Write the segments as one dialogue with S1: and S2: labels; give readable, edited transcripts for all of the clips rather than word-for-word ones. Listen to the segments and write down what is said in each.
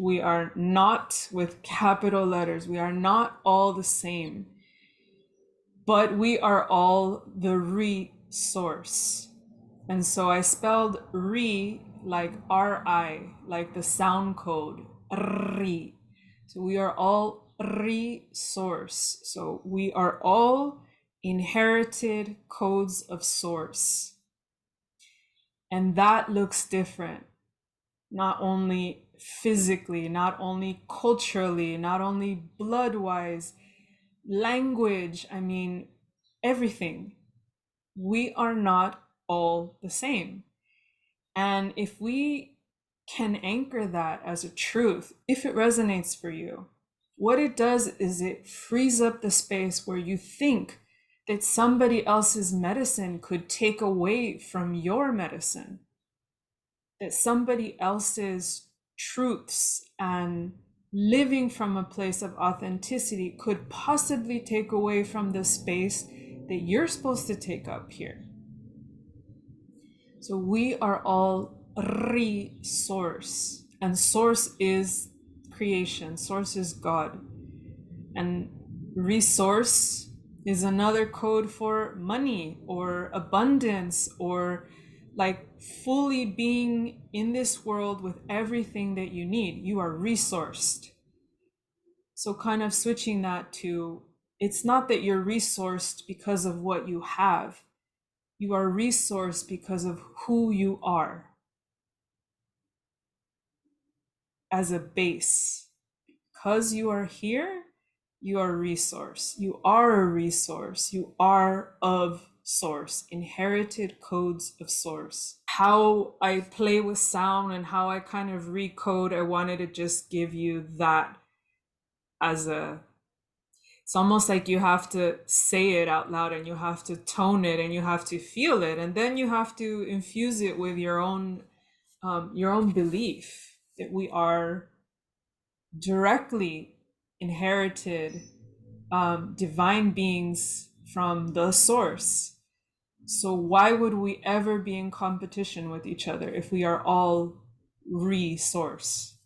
S1: We are not, with capital letters, we are not all the same, but we are all the resource. And so I spelled re like R-I, like the sound code, re. So we are all resource. So we are all inherited codes of source. And that looks different, not only physically, not only culturally, not only blood-wise, language, I mean, everything. We are not all the same. And if we can anchor that as a truth, if it resonates for you, what it does is it frees up the space where you think that somebody else's medicine could take away from your medicine, that somebody else's truths and living from a place of authenticity could possibly take away from the space that you're supposed to take up here. So we are all resource, and source is creation, source is God. And resource is another code for money or abundance, or like fully being in this world with everything that you need. You are resourced. So kind of switching that to, it's not that you're resourced because of what you have. You are resourced because of who you are as a base. Because you are here, you are a resource. You are a resource. You are of source, inherited codes of source. How I play with sound and how I kind of recode, I wanted to just give you that as a, it's almost like you have to say it out loud and you have to tone it and you have to feel it, and then you have to infuse it with your own belief that we are directly inherited divine beings from the source. So why would we ever be in competition with each other if we are all resource?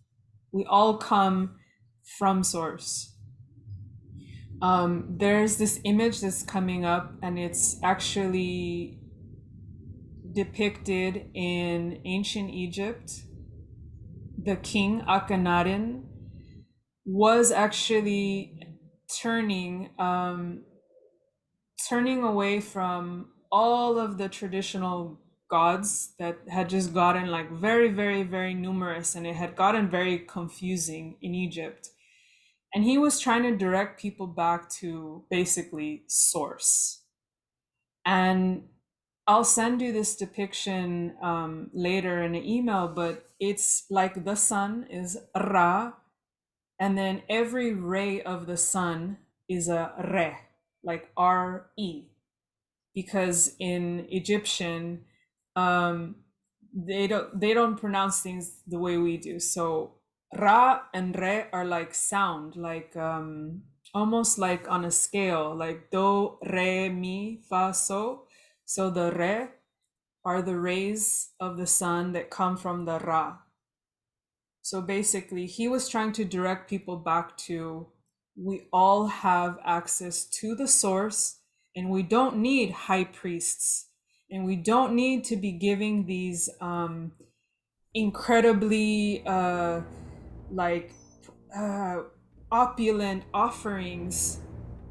S1: We all come from source. There's this image that's coming up, and it's actually depicted in ancient Egypt. The king Akhenaten was actually turning away from all of the traditional gods that had just gotten like very, very, very numerous, and it had gotten very confusing in Egypt. And he was trying to direct people back to basically source. And I'll send you this depiction later in an email, but it's like the sun is Ra, and then every ray of the sun is a Re, like R-E. Because in Egyptian, they don't pronounce things the way we do. So Ra and Re are like sound, like almost like on a scale, like Do, Re, Mi, Fa, So. So the Re are the rays of the sun that come from the Ra. So basically, he was trying to direct people back to, we all have access to the source, and we don't need high priests, and we don't need to be giving these incredibly opulent offerings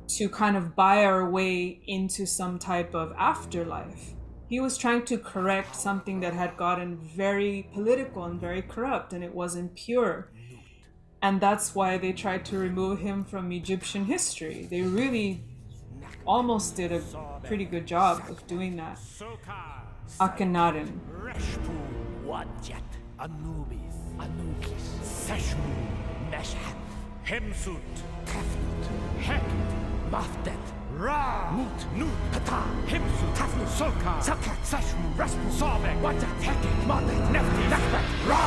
S1: to kind of buy our way into some type of afterlife. He was trying to correct something that had gotten very political and very corrupt, and it wasn't pure. And that's why they tried to remove him from Egyptian history. They really almost did a pretty good job of doing that. Akhenaten.
S2: Mafdet, Ra, Mut, Nut, Pata, Himsu, Tafnu, Soka, Sakat, Sashmu, Raspu, Sobek, Wajat, Hekik, Madet, Nefti, Nakbet, Ra!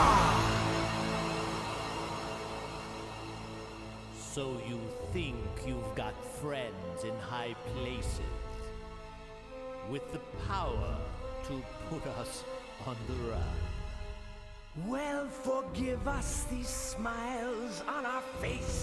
S3: So you think you've got friends in high places with the power to put us on the run?
S2: Well, forgive us these smiles on our face.